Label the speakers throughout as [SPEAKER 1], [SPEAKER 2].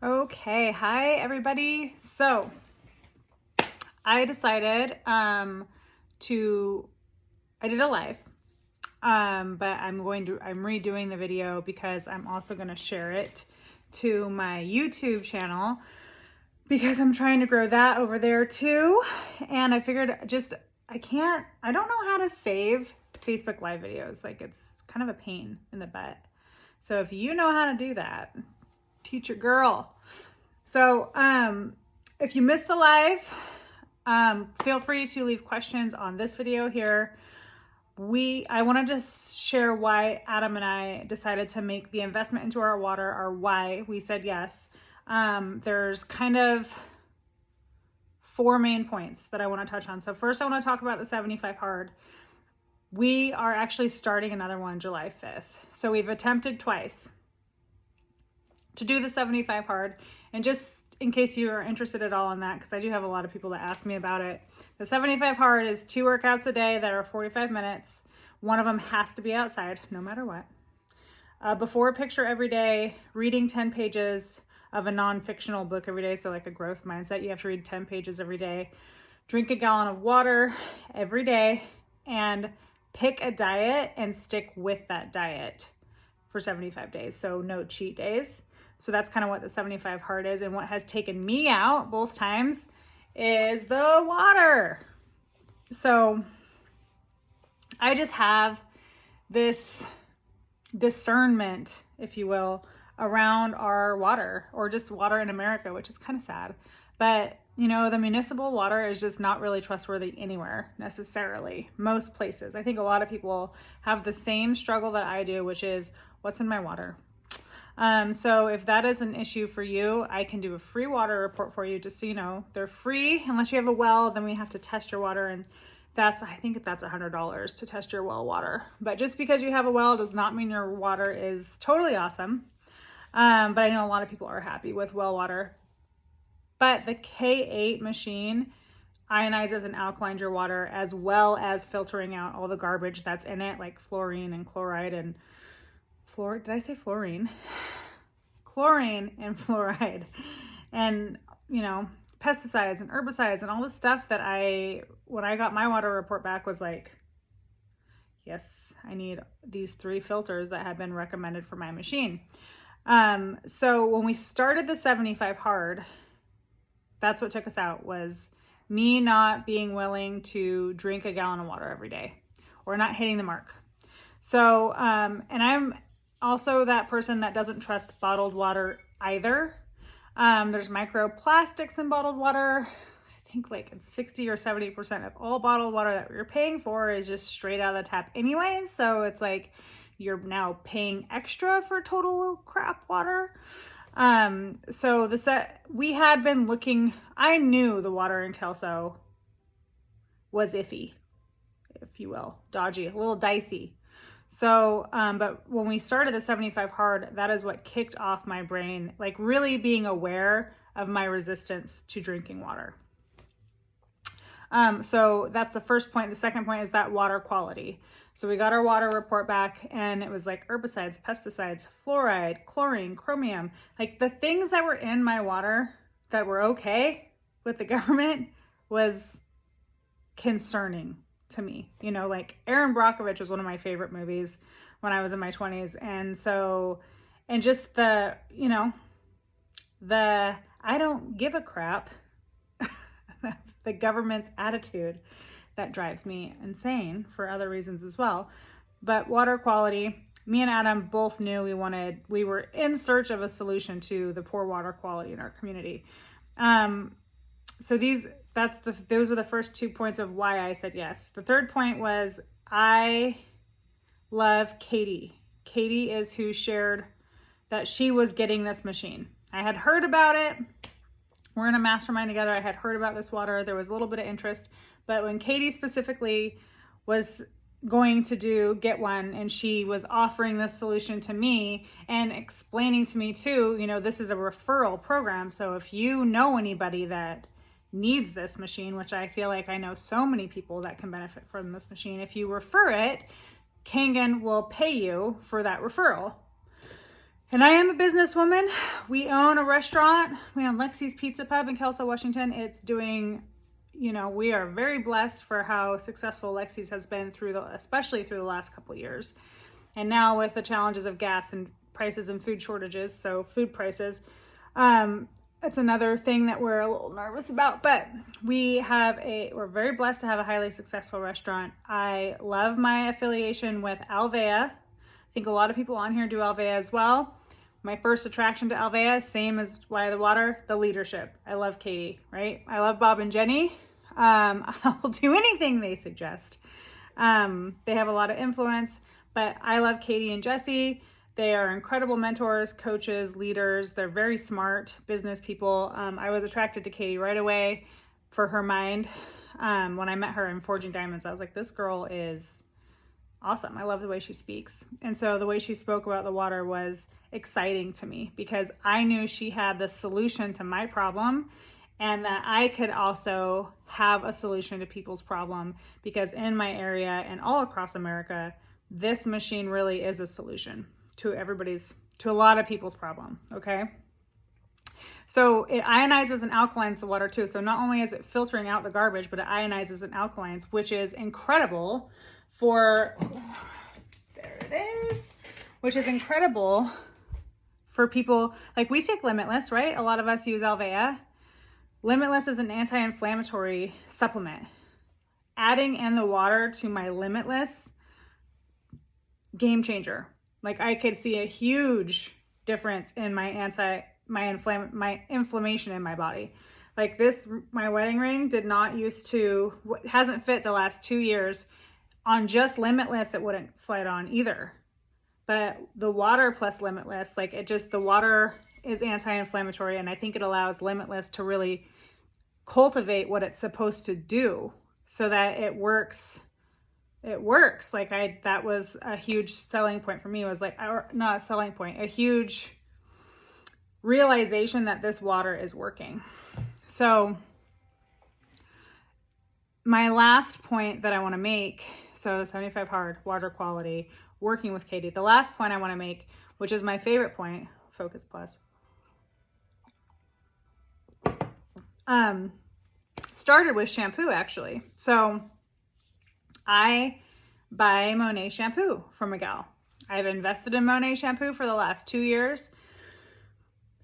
[SPEAKER 1] Okay, hi everybody. So I decided I did a live, but I'm redoing the video because I'm also going to share it to my YouTube channel because I'm trying to grow that over there too. And I figured I don't know how to save Facebook live videos. Like, it's kind of a pain in the butt. So if you know how to do that, teach your girl. So if you missed the live, feel free to leave questions on this video here. I wanted to share why Adam and I decided to make the investment into our water, or why we said yes. There's kind of 4 main points that I want to touch on. So first I want to talk about the 75 hard. We are actually starting another one July 5th. So we've attempted twice to do the 75 hard. And just in case you are interested at all in that, because I do have a lot of people that ask me about it, the 75 hard is 2 workouts a day that are 45 minutes. One of them has to be outside, no matter what. Before a picture every day, reading 10 pages of a non-fictional book every day, so like a growth mindset, you have to read 10 pages every day. Drink a gallon of water every day, and pick a diet and stick with that diet for 75 days. So no cheat days. So that's kind of what the 75 hard is. And what has taken me out both times is the water. So I just have this discernment, if you will, around our water, or just water in America, which is kind of sad. But you know, the municipal water is just not really trustworthy anywhere necessarily. Most places. I think a lot of people have the same struggle that I do, which is what's in my water. So if that is an issue for you, I can do a free water report for you, just so you know. They're free unless you have a well, then we have to test your water, and I think that's $100 to test your well water. But just because you have a well does not mean your water is totally awesome. But I know a lot of people are happy with well water. But the K8 machine ionizes and alkalines your water, as well as filtering out all the garbage that's in it, like fluorine and chloride and did I say fluorine? Chlorine and fluoride, and you know, pesticides and herbicides and all the stuff that when I got my water report back, was like, yes, I need these 3 filters that had been recommended for my machine. So when we started the 75 hard, that's what took us out, was me not being willing to drink a gallon of water every day, or not hitting the mark. So, and I'm also that person that doesn't trust bottled water either. There's microplastics in bottled water. I think like 60 or 70% of all bottled water that you're paying for is just straight out of the tap anyways. So it's like you're now paying extra for total crap water. So we had been looking, I knew the water in Kelso was iffy, if you will, dodgy, a little dicey. So, but when we started the 75 hard, that is what kicked off my brain, like really being aware of my resistance to drinking water. So that's the first point. The second point is that water quality. So we got our water report back, and it was like herbicides, pesticides, fluoride, chlorine, chromium, like the things that were in my water that were okay with the government was concerning to me. You know, like Erin Brockovich was one of my favorite movies when I was in my 20s. And so, and just the I don't give a crap, the government's attitude, that drives me insane for other reasons as well. But water quality, me and Adam both knew we were in search of a solution to the poor water quality in our community. So those are the first 2 points of why I said yes. The third point was I love Katie. Katie is who shared that she was getting this machine. I had heard about it. We're in a mastermind together. I had heard about this water. There was a little bit of interest, but when Katie specifically was going to get one, and she was offering this solution to me and explaining to me too, you know, this is a referral program. So if you know anybody that needs this machine, which I feel like I know so many people that can benefit from this machine, if you refer it, Kangen will pay you for that referral. And I am a businesswoman. We own a restaurant. We own Lexi's Pizza Pub in Kelso, Washington. It's doing, we are very blessed for how successful Lexi's has been especially through the last couple of years. And now with the challenges of gas and prices and food shortages, so food prices, it's another thing that we're a little nervous about, but we're very blessed to have a highly successful restaurant. I love my affiliation with Alovea. I think a lot of people on here do Alovea as well. My first attraction to Alovea, same as Why the Water, the leadership. I love Katie, right? I love Bob and Jenny. I'll do anything they suggest. They have a lot of influence, but I love Katie and Jesse. They are incredible mentors, coaches, leaders. They're very smart business people. I was attracted to Katie right away for her mind. When I met her in Forging Diamonds, I was like, this girl is awesome. I love the way she speaks. And so the way she spoke about the water was exciting to me because I knew she had the solution to my problem and that I could also have a solution to people's problem because in my area and all across America, this machine really is a solution to a lot of people's problem, okay? So it ionizes and alkalines the water too. So not only is it filtering out the garbage, but it ionizes and alkalines, which is incredible which is incredible for people, like we take Limitless, right? A lot of us use Alovea. Limitless is an anti-inflammatory supplement. Adding in the water to my Limitless, game changer. Like I could see a huge difference in my inflammation in my body. Like my wedding ring hasn't fit the last 2 years. On just Limitless, it wouldn't slide on either. But the water plus Limitless, the water is anti-inflammatory, and I think it allows Limitless to really cultivate what it's supposed to do so that it works. That was a huge selling point for me. Not a selling point, a huge realization that this water is working. So my last point that I want to make, so 75 hard, water quality, working with Katie. The last point I want to make, which is my favorite point, Focus Plus, started with shampoo actually. So I buy Monet shampoo from a gal. I've invested in Monet shampoo for the last 2 years,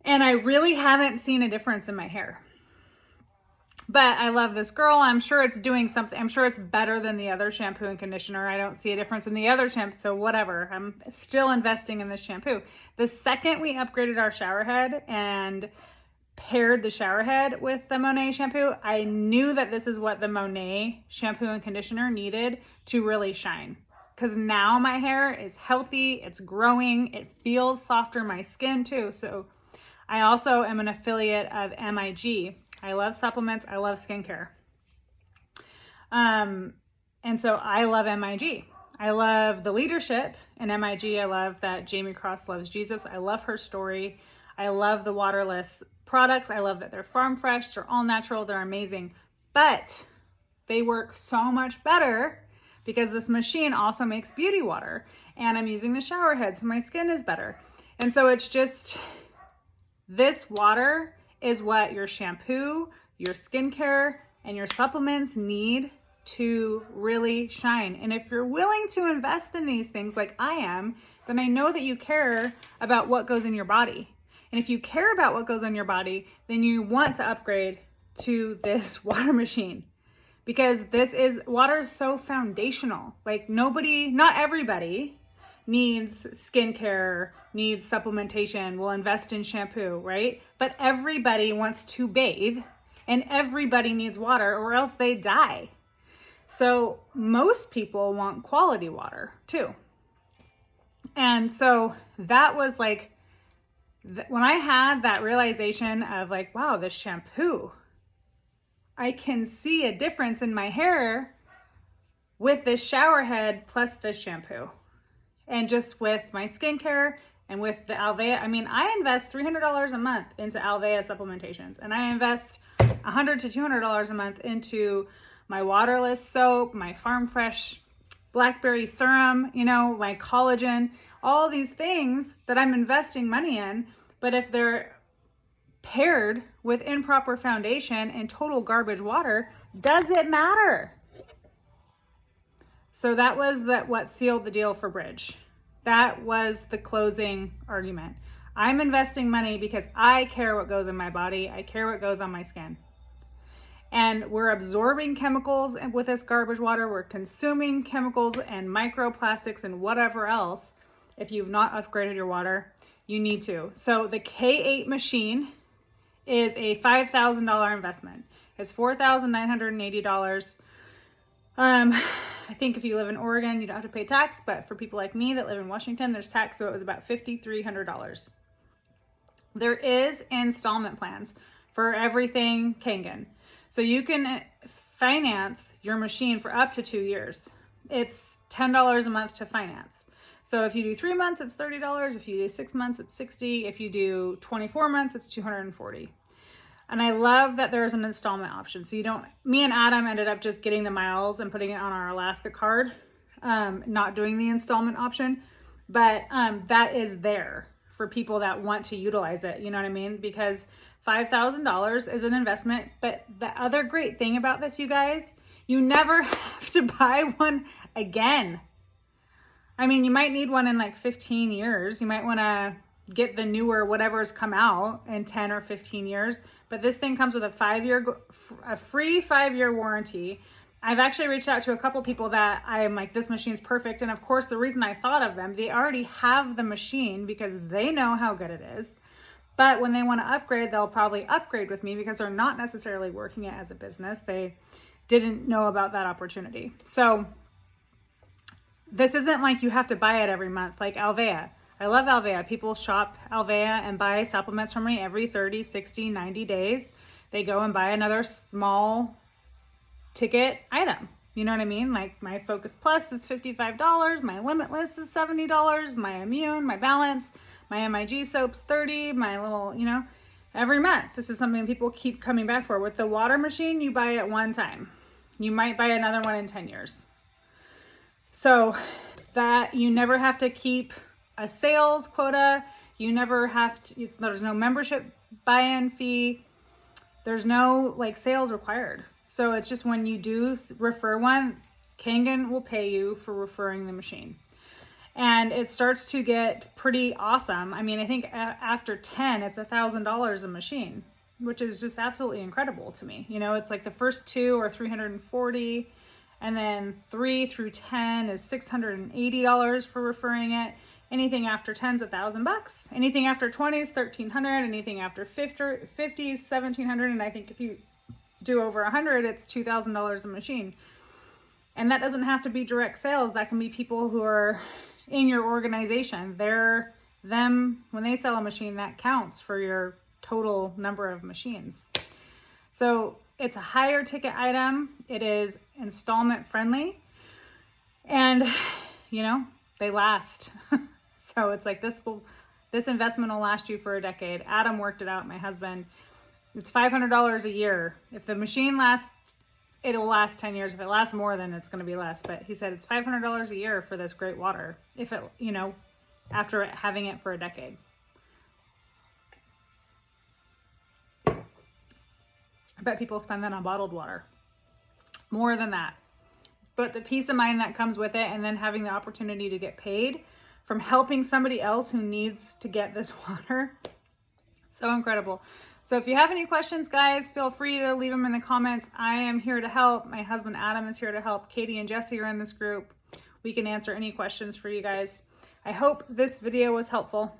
[SPEAKER 1] and I really haven't seen a difference in my hair. But I love this girl. I'm sure it's doing something. I'm sure it's better than the other shampoo and conditioner. I don't see a difference in the other shampoo, so whatever. I'm still investing in this shampoo. The second we upgraded our shower head and paired the shower head with the Monet shampoo, I knew that this is what the Monet shampoo and conditioner needed to really shine. Because now my hair is healthy, it's growing, it feels softer, my skin too. So I also am an affiliate of MIG. I love supplements, I love skincare. And so I love MIG. I love the leadership in MIG. I love that Jamie Cross loves Jesus. I love her story. I love the waterless products. I love that they're farm fresh, they're all natural, they're amazing. But they work so much better because this machine also makes beauty water. And I'm using the shower head, so my skin is better. And so it's just, this water is what your shampoo, your skincare, and your supplements need to really shine. And if you're willing to invest in these things like I am, then I know that you care about what goes in your body. And if you care about what goes in your body, then you want to upgrade to this water machine because water is so foundational. Like not everybody needs skincare, needs supplementation, will invest in shampoo, right? But everybody wants to bathe and everybody needs water or else they die. So most people want quality water too. And so that was like, when I had that realization of like, wow, this shampoo, I can see a difference in my hair with this shower head plus this shampoo. And just with my skincare and with the Alovea, I invest $300 a month into Alovea supplementations, and I invest $100 to $200 a month into my waterless soap, my farm fresh blackberry serum, you know, my collagen, all these things that I'm investing money in. But if they're paired with improper foundation and total garbage water, does it matter? So that was what sealed the deal for Bridge. That was the closing argument. I'm investing money because I care what goes in my body. I care what goes on my skin. And we're absorbing chemicals with this garbage water. We're consuming chemicals and microplastics and whatever else. If you've not upgraded your water, you need to. So the K8 machine is a $5,000 investment. It's $4,980. I think if you live in Oregon, you don't have to pay tax, but for people like me that live in Washington, there's tax, so it was about $5,300. There is installment plans for everything Kangen. So you can finance your machine for up to 2 years. It's $10 a month to finance. So if you do 3 months, it's $30. If you do 6 months, it's $60. If you do 24 months, it's $240. And I love that there's an installment option. So you don't, me and Adam ended up just getting the miles and putting it on our Alaska card, not doing the installment option, but that is there for people that want to utilize it. You know what I mean? Because $5,000 is an investment. But the other great thing about this, you guys, you never have to buy one again. I mean, you might need one in like 15 years. You might want to get the newer whatever's come out in 10 or 15 years. But this thing comes with a free 5-year warranty. I've actually reached out to a couple people that I am like, this machine's perfect. And of course, the reason I thought of them, they already have the machine because they know how good it is. But when they want to upgrade, they'll probably upgrade with me because they're not necessarily working it as a business. They didn't know about that opportunity. So this isn't like you have to buy it every month, like Alovea. I love Alovea. People shop Alovea and buy supplements from me every 30, 60, 90 days. They go and buy another small ticket item. You know what I mean? Like my Focus Plus is $55. My Limitless is $70. My Immune, my Balance, my MIG soap's $30. My little, you know, every month. This is something people keep coming back for. With the water machine, you buy it one time. You might buy another one in 10 years. So that you never have to keep a sales quota. You never have to, there's no membership buy-in fee. There's no like sales required. So it's just when you do refer one, Kangen will pay you for referring the machine. And it starts to get pretty awesome. I mean, I think after 10, it's $1,000 a machine, which is just absolutely incredible to me. You know, it's like the first 2 are $340, and then 3 through 10 is $680 for referring it. Anything after 10 is $1,000. Anything after 20 is $1,300. Anything after 50 is $1,700. And I think if you do over 100, it's $2,000 a machine. And that doesn't have to be direct sales. That can be people who are in your organization. When they sell a machine, that counts for your total number of machines. So it's a higher ticket item. It is installment friendly. And, you know, they last. So it's like this investment will last you for a decade. Adam worked it out, my husband. It's $500 a year. If the machine lasts, it'll last 10 years. If it lasts more, then it's going to be less. But he said it's $500 a year for this great water. If it, you know, after having it for a decade. I bet people spend that on bottled water. More than that. But the peace of mind that comes with it, and then having the opportunity to get paid from helping somebody else who needs to get this water. So incredible. So if you have any questions, guys, feel free to leave them in the comments. I am here to help. My husband, Adam, is here to help. Katie and Jesse are in this group. We can answer any questions for you guys. I hope this video was helpful.